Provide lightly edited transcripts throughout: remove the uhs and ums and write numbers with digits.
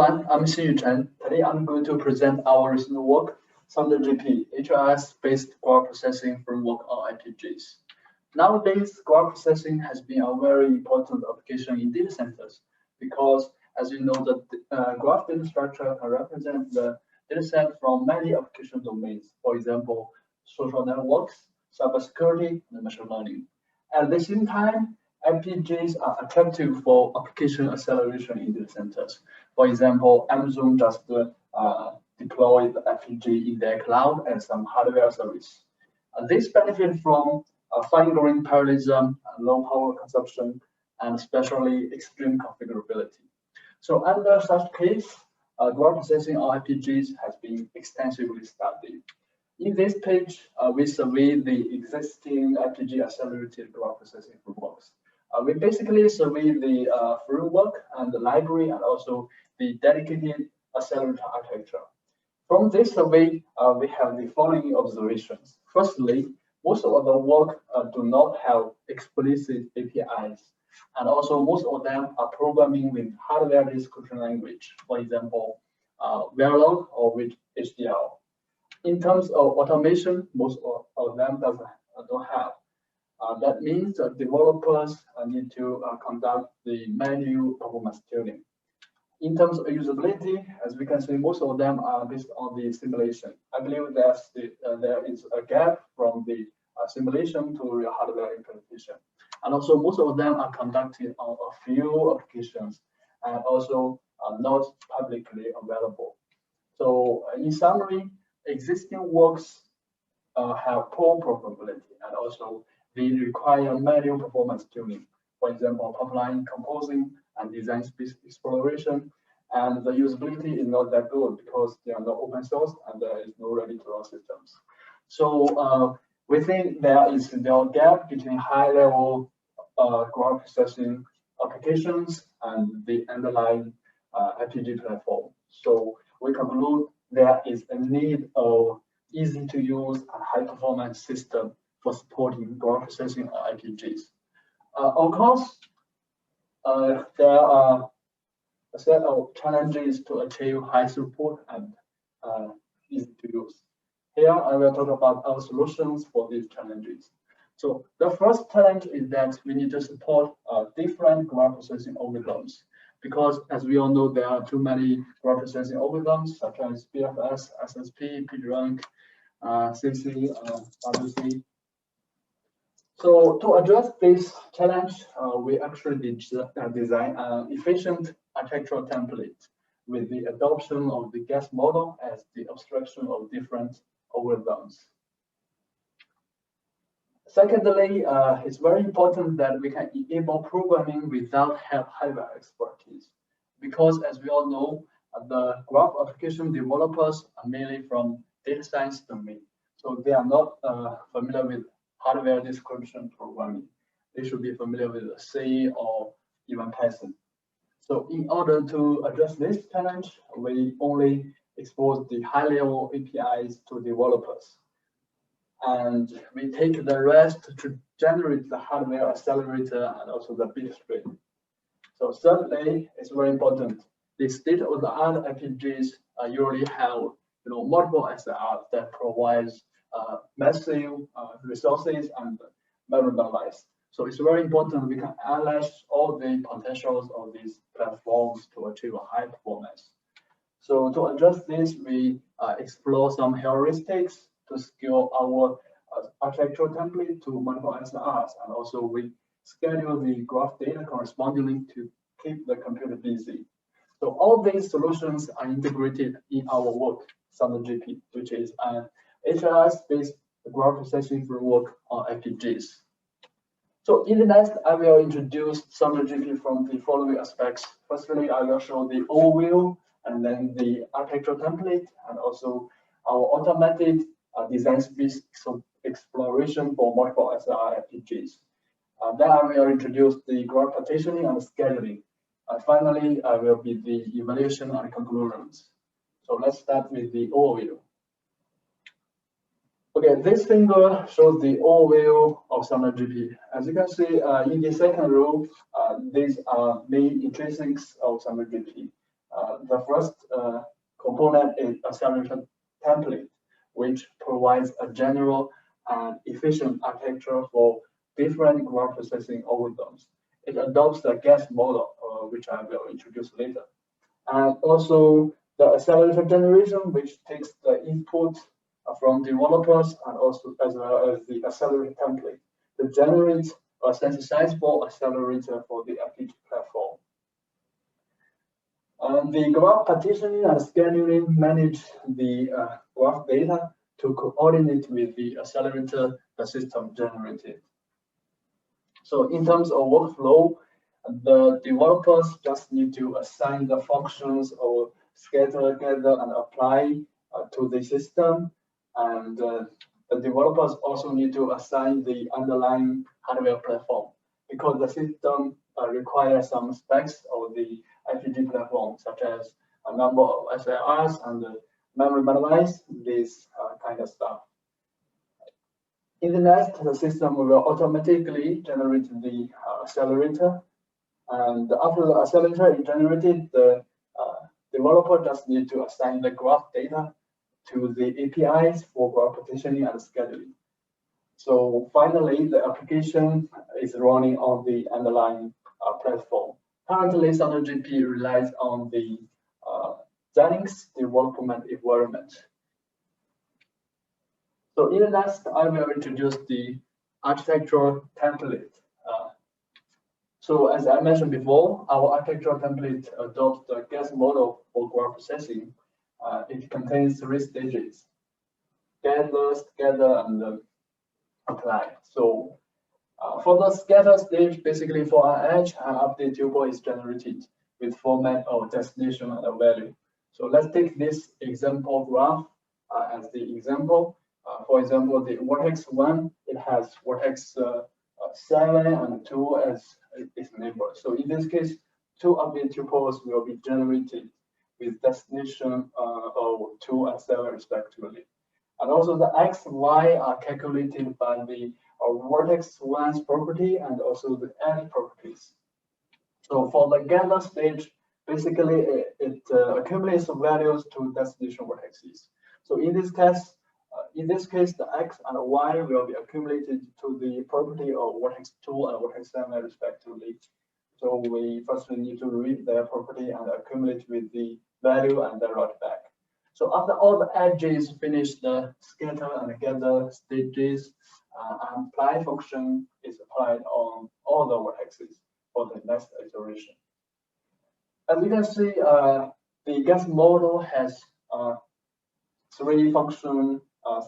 everyone, I'm Chen. Today I'm going to present our recent work, ThunderGP, HLS-based graph processing framework on FPGAs. Nowadays, graph processing has been a very important application in data centers because, as you know, the graph data structure can represent the data set from many application domains. For example, social networks, cybersecurity, and machine learning. At the same time, FPGAs are attractive for application acceleration in data centers. For example, Amazon just deployed the FPGA in their cloud and some hardware service. This benefit from fine-grained parallelism, low power consumption, and especially extreme configurability. So under such case, graph processing on FPGAs has been extensively studied. In this page, we survey the existing FPGA accelerated graph processing frameworks. We basically survey the framework and the library and also the dedicated accelerator architecture. From this survey, we have the following observations. Firstly, most of the work do not have explicit APIs, and also most of them are programming with hardware description language, for example, Verilog or with HDL. In terms of automation, most of them don't have. That means that developers need to conduct the manual performance tuning. In terms of usability, as we can see, most of them are based on the simulation. I believe there is a gap from the simulation to real hardware implementation. And also, most of them are conducted on a few applications and also are not publicly available. So, in summary, existing works have poor programmability and also they require manual performance tuning. For example, pipeline composing and design space exploration, and the usability is not that good because they are not open source and there is no ready-to-run systems. So we think there is no gap between high-level graph processing applications and the underlying FPGA platform. So we conclude there is a need of easy-to-use and high-performance system for supporting graph processing on FPGAs. Of course, there are a set of challenges to achieve high throughput and easy to use. Here, I will talk about our solutions for these challenges. So the first challenge is that we need to support different graph processing algorithms because, as we all know, there are too many graph processing algorithms such as BFS, SSP, PageRank, CC, WC. So to address this challenge, we actually design an efficient architectural template with the adoption of the guest model as the abstraction of different algorithms. Secondly, it's very important that we can enable programming without hardware expertise, because as we all know, the graph application developers are mainly from data science domain, so they are not familiar with hardware description programming. They should be familiar with C or even Python. So in order to address this challenge, we only expose the high-level APIs to developers. And we take the rest to generate the hardware accelerator and also the bit stream. So thirdly, it's very important. The state-of-the-art FPGAs usually have multiple SIRs that provides massive resources and memory bandwidth. So it's very important we can analyze all the potentials of these platforms to achieve a high performance. So to address this, we explore some heuristics to scale our architectural template to multiple SIRs, and also we schedule the graph data correspondingly to keep the computer busy. So all these solutions are integrated in our work, ThunderGP, which is an HLS-based graph processing framework on FPGAs. So in the next, I will introduce ThunderGP from the following aspects. Firstly, I will show the overview, and then the architectural template, and also our automated design space exploration for multiple SIR FPGAs. Then I will introduce the graph partitioning and scheduling. Finally, I will be the evaluation and conclusions. So let's start with the overview. Okay, this figure shows the overview of ThunderGP. As you can see, in the second row, these are main intrinsics of ThunderGP. The first component is accelerator template, which provides a general and efficient architecture for different graph processing algorithms. It adopts the guess model, which I will introduce later. And also the accelerator generation, which takes the input from developers and also as well as the accelerator template to generate a sensitizable accelerator for the FPGA platform. The graph partitioning and scheduling manage the graph data to coordinate with the accelerator the system generated. So in terms of workflow, the developers just need to assign the functions or scatter, gather, and apply to the system. And the developers also need to assign the underlying hardware platform because the system requires some specs of the FPGA platform, such as a number of SLRs and memory minimize, this kind of stuff. In the next, the system will automatically generate the accelerator. And after the accelerator is generated, the developer just need to assign the graph data to the APIs for graph partitioning and scheduling. So finally, the application is running on the underlying platform. Currently, ThunderGP relies on the Xinyu development environment. So in the next, I will introduce the architectural template. So as I mentioned before, our architectural template adopts the guess model for graph processing. It contains 3 stages: gather, scatter, and apply. So for the scatter stage, basically for our edge, an update tuple is generated with format of destination and a value. So let's take this example graph as the example. For example, the vertex 1, it has vertex 7 and 2 as its neighbor. So in this case, 2 update tuples will be generated with destination of 2 and 7 respectively. And also the x, y are calculated by the vertex 1's property and also the edge properties. So for the gather stage, basically it accumulates values to destination vertices. So in this case, the x and y will be accumulated to the property of vertex 2 and vertex 7 respectively. So we firstly need to read their property and accumulate with the value and then write back. So after all the edges finish the scatter and gather stages, an apply function is applied on all the vertices for the next iteration. As you can see, the guess model has 3 function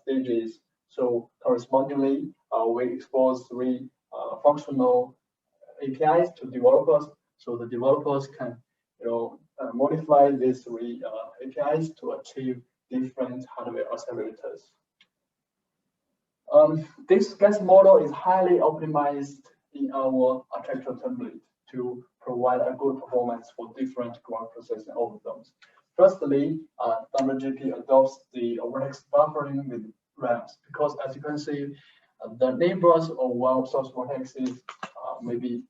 stages. So correspondingly, we expose 3 functional APIs to developers, so the developers can, modify these 3 APIs to achieve different hardware accelerators. This guess model is highly optimized in our architectural template to provide a good performance for different graph processing algorithms. Firstly, ThunderGP adopts the vertex buffering with RAMs because, as you can see, the neighbors of one source vertexes may be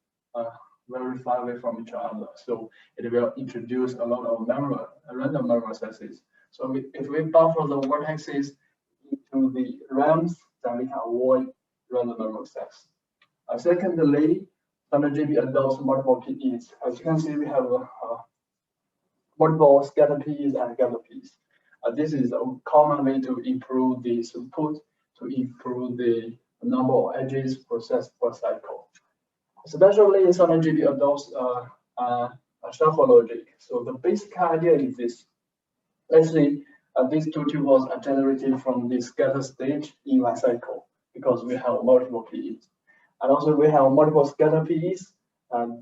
very far away from each other. So it will introduce a lot of random memory accesses. So if we buffer the vertexes into the RAMs, then we can avoid random memory access. Secondly, ThunderGP adopts multiple PEs. As you can see, we have multiple scatter PEs and gather PEs. This is a common way to improve the throughput, to improve the number of edges processed per cycle. Especially ThunderGP adopts a shuffle logic. So the basic idea is this. Let's say these 2 tuples are generated from the scatter stage in one cycle because we have multiple PEs. And also we have multiple scatter PEs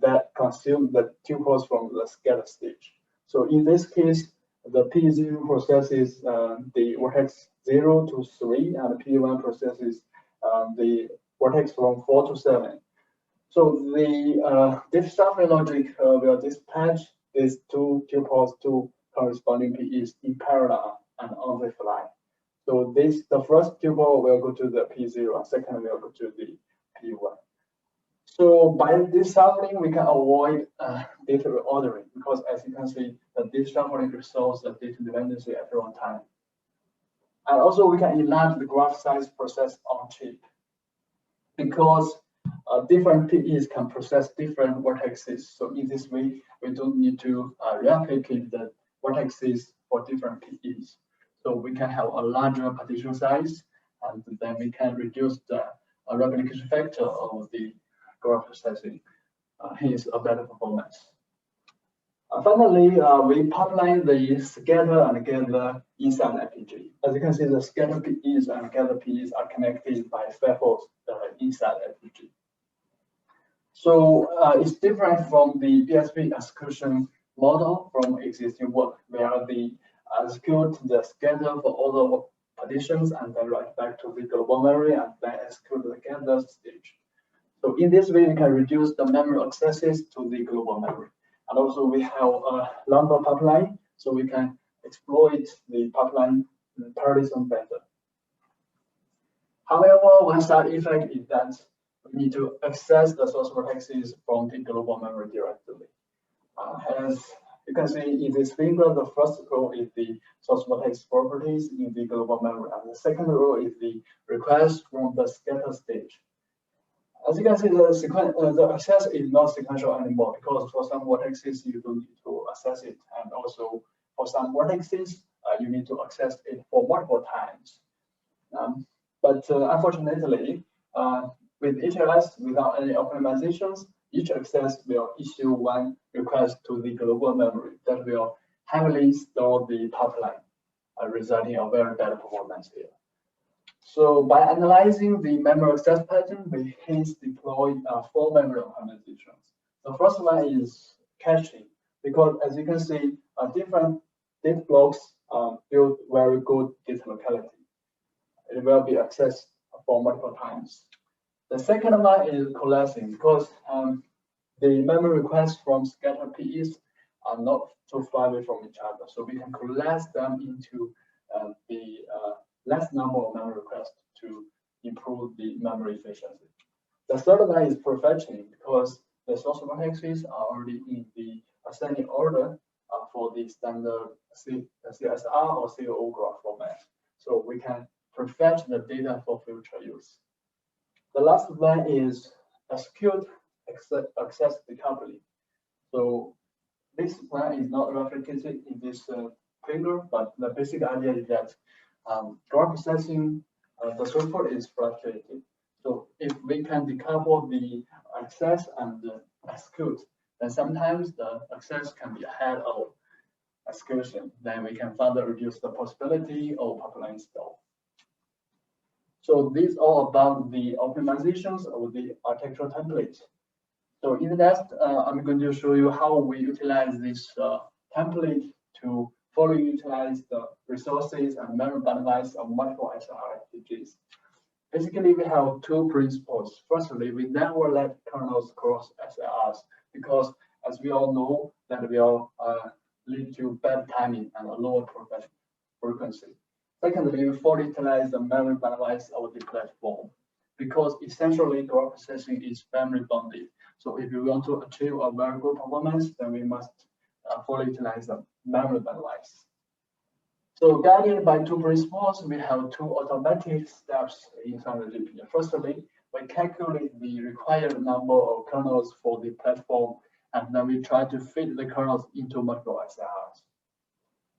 that consume the tuples from the scatter stage. So in this case, the P0 processes the vertex 0 to 3, and P1 processes the vertex from 4 to 7. So this shuffle logic will dispatch these 2 tuples to corresponding PEs in parallel and on the fly. So the first tuple will go to the P0, and second will go to the P1. So by this shuffling, we can avoid data reordering because, as you can see, that this shuffling resolves the data dependency at runtime. And also, we can enlarge the graph size processed on chip because different PEs can process different vertices. So in this way, we don't need to replicate the vertices for different PEs. So we can have a larger partition size, and then we can reduce the replication factor of the graph processing, hence a better performance. Finally, we pipeline the scatter and gather inside FPGA. As you can see, the scatter PEs and gather PEs are connected by fables inside FPGA. So it's different from the BSP execution model from existing work, where the execute the scatter for all the partitions and then write back to the global memory and then execute the gather stage. So in this way, we can reduce the memory accesses to the global memory. And also we have a longer pipeline, so we can exploit the pipeline parallelism better. However, one side effect is that we need to access the source vertices from the global memory directly. As you can see in this figure, the first row is the source vertex properties in the global memory, and the second row is the request from the scatter stage. As you can see, the access is not sequential anymore because for some vertices you don't need to access it, and also for some vertices you need to access it for multiple times. But unfortunately, with HLS, without any optimizations, each access will issue one request to the global memory that will heavily store the pipeline, resulting in a very bad performance here. So by analyzing the memory access pattern, we hence deploy 4 memory optimizations. The first one is caching, because as you can see, different data blocks build very good data locality. It will be accessed for multiple times. The second one is coalescing, because the memory requests from scatter PEs are not too far away from each other. So we can coalesce them into the less number of memory requests to improve the memory efficiency. The third one is prefetching, because the source vertices are already in the ascending order for the standard CSR or COO graph format. So we can prefetch the data for future use. The last one is execute access decoupling. So this plan is not replicated in this figure, but the basic idea is that graph processing, the throughput is fluctuating. So if we can decouple the access and the execute, then sometimes the access can be ahead of execution. Then we can further reduce the possibility of pipeline stall. So these are all about the optimizations of the architectural template. So in the next, I'm going to show you how we utilize this template to fully utilize the resources and memory bandwidth of multiple SR FPGAs. Basically, we have 2 principles. Firstly, we never let kernels cross SLRs because, as we all know, that will lead to bad timing and a lower frequency. Secondly, we fully utilize the memory bandwidth of the platform because essentially graph processing is memory bounded. So if you want to achieve a very good performance, then we must fully utilize the memory bandwidth. So guided by 2 principles, we have 2 automatic steps in ThunderGP. Firstly, we calculate the required number of kernels for the platform, and then we try to fit the kernels into multiple SIRs.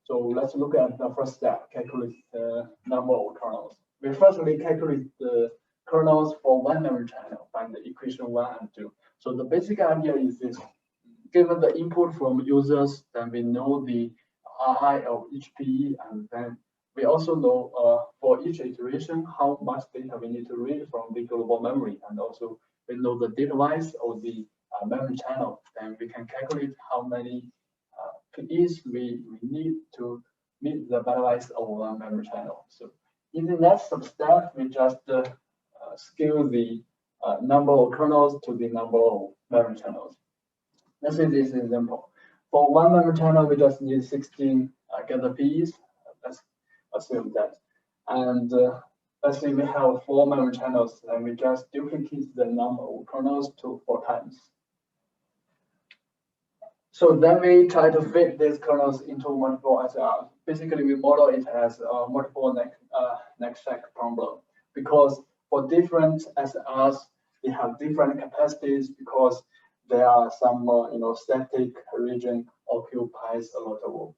So let's look at the first step, calculate the number of kernels. We firstly calculate the kernels for one memory channel, find the equation 1 and 2. So the basic idea is this: given the input from users, then we know the RI of each PE, and then we also know for each iteration how much data we need to read from the global memory, and also we know the data wise of the memory channel. Then we can calculate how many PEs we need to meet the bandwidth of one memory channel. So in the next step, we just scale the number of kernels to the number of memory channels. Let's say this example. For one memory channel, we just need 16 gather PEs. Let's assume that. And let's say we have 4 memory channels, and we just duplicate the number of kernels to 4 times. So then we try to fit these kernels into multiple SLRs. Basically, we model it as a multiple next-stack problem, because for different SLRs, they have different capacities, because there are some static region occupies a lot of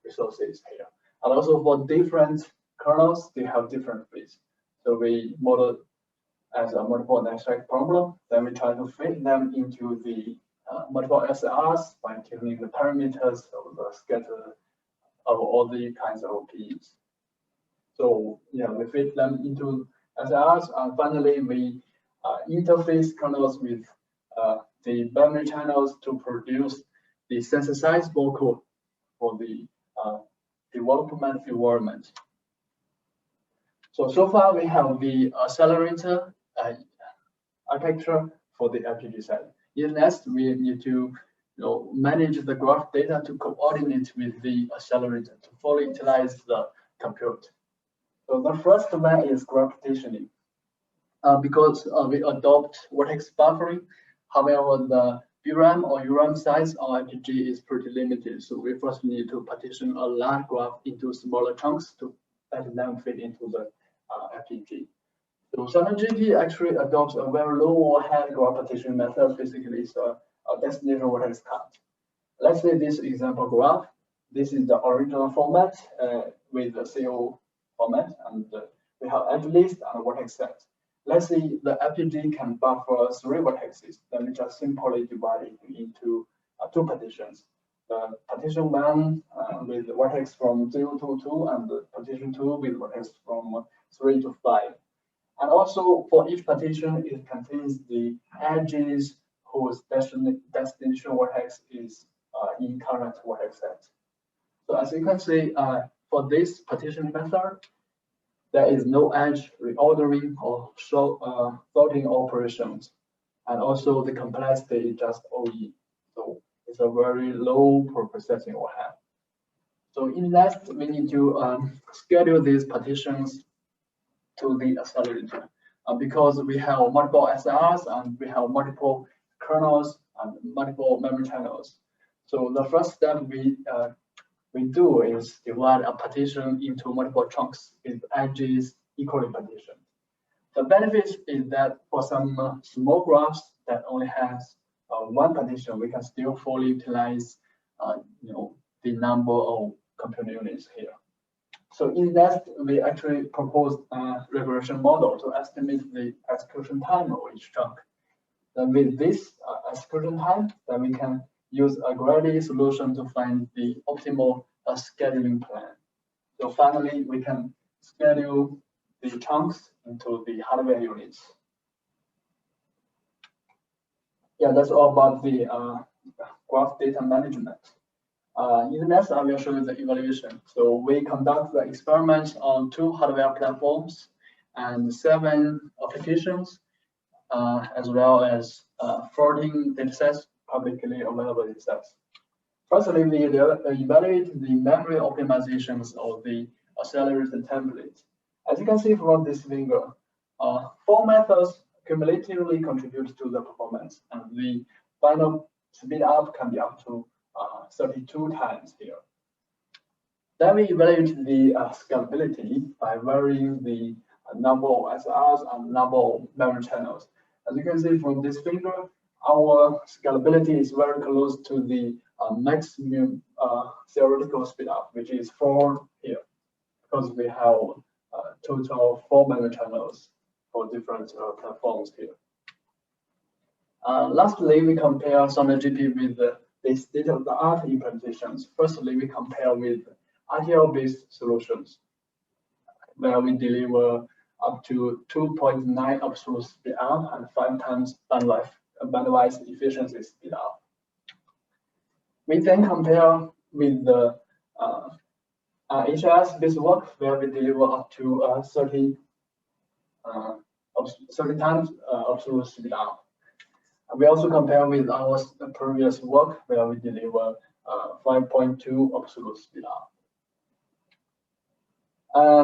resources here. And also for different kernels, they have different fits. So we model as a multiple next-stack problem. Then we try to fit them into the multiple SLRs by tuning the parameters of the scatter of all the kinds of PEs. So yeah, we fit them into SLRs, and finally we interface kernels with the memory channels to produce the synthesizable code for the development environment. So far we have the accelerator architecture for the FPGA side. Next, we need to manage the graph data to coordinate with the accelerator to fully utilize the compute. So the first one is graph partitioning. Because we adopt vertex buffering, however, the VRAM or URAM size on FPGA is pretty limited. So we first need to partition a large graph into smaller chunks to let them fit into the FPGA. So ThunderGP actually adopts a very low overhead graph partition method. Basically, it's a destination vertex count. Let's say this example graph. This is the original format with the CO format, and we have edge list and vertex set. Let's say the FPGA can buffer 3 vertices. Then we just simply divide it into 2 partitions. The partition 1 with the vertex from 0 to 2, and the partition 2 with vertex from 3 to 5. And also for each partition, it contains the edges whose destination vertex is in current vertex set. So as you can see, for this partition method, there is no edge reordering or sorting operations. And also the complexity is just OE. So it's a very low processing overhead. So in next, we need to schedule these partitions to the accelerator, because we have multiple SLRs and we have multiple kernels and multiple memory channels. So the first step we do is divide a partition into multiple chunks with edges equally partitioned. The benefit is that for some small graphs that only has 1 partition, we can still fully utilize the number of compute units here. So in that, we actually proposed a regression model to estimate the execution time of each chunk. Then with this execution time, then we can use a greedy solution to find the optimal scheduling plan. So finally, we can schedule the chunks into the hardware units. Yeah, that's all about the graph data management. In the next, I will show you the evaluation. So we conduct the experiments on 2 hardware platforms and 7 applications, as well as 14 datasets, publicly available datasets. Firstly, we evaluate the memory optimizations of the accelerator template. As you can see from this figure, 4 methods cumulatively contribute to the performance, and the final speed up can be up to 32 times here. Then we evaluate the scalability by varying the number of SLRs and number of memory channels. As you can see from this figure, our scalability is very close to the maximum theoretical speed up, which is 4 here, because we have a total of 4 memory channels for different platforms here. Lastly, we compare ThunderGP with the state-of-the-art implementations. Firstly, we compare with RTL-based solutions, where we deliver up to 2.9 absolute speed up and 5 times bandwidth efficiency speed up. We then compare with the HLS-based work, where we deliver up to 30 times absolute speed up. We also compare with our previous work, where we deliver 5.2 absolute speed up.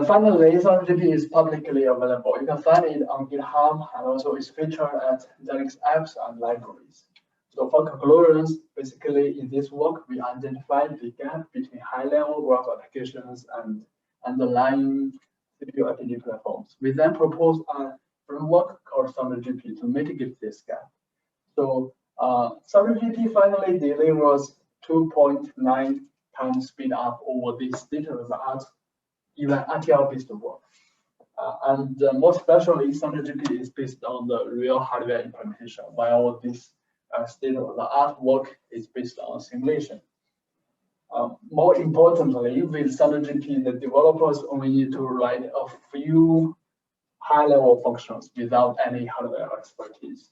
Finally, ThunderGP is publicly available. You can find it on GitHub, and also it's featured at Linux apps and libraries. So for conclusions, basically in this work, we identified the gap between high-level graph applications and underlying CPU FPGA platforms. We then proposed a framework called ThunderGP to mitigate this gap. So ThunderGP finally delivers 2.9 times speed up over the state-of-the-art even RTL-based work. And more especially, ThunderGP is based on the real hardware implementation, while this state-of-the-art work is based on simulation. More importantly, with ThunderGP, the developers only need to write a few high-level functions without any hardware expertise.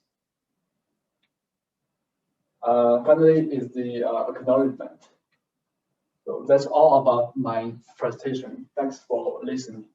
Finally, is the acknowledgement. So that's all about my presentation. Thanks for listening.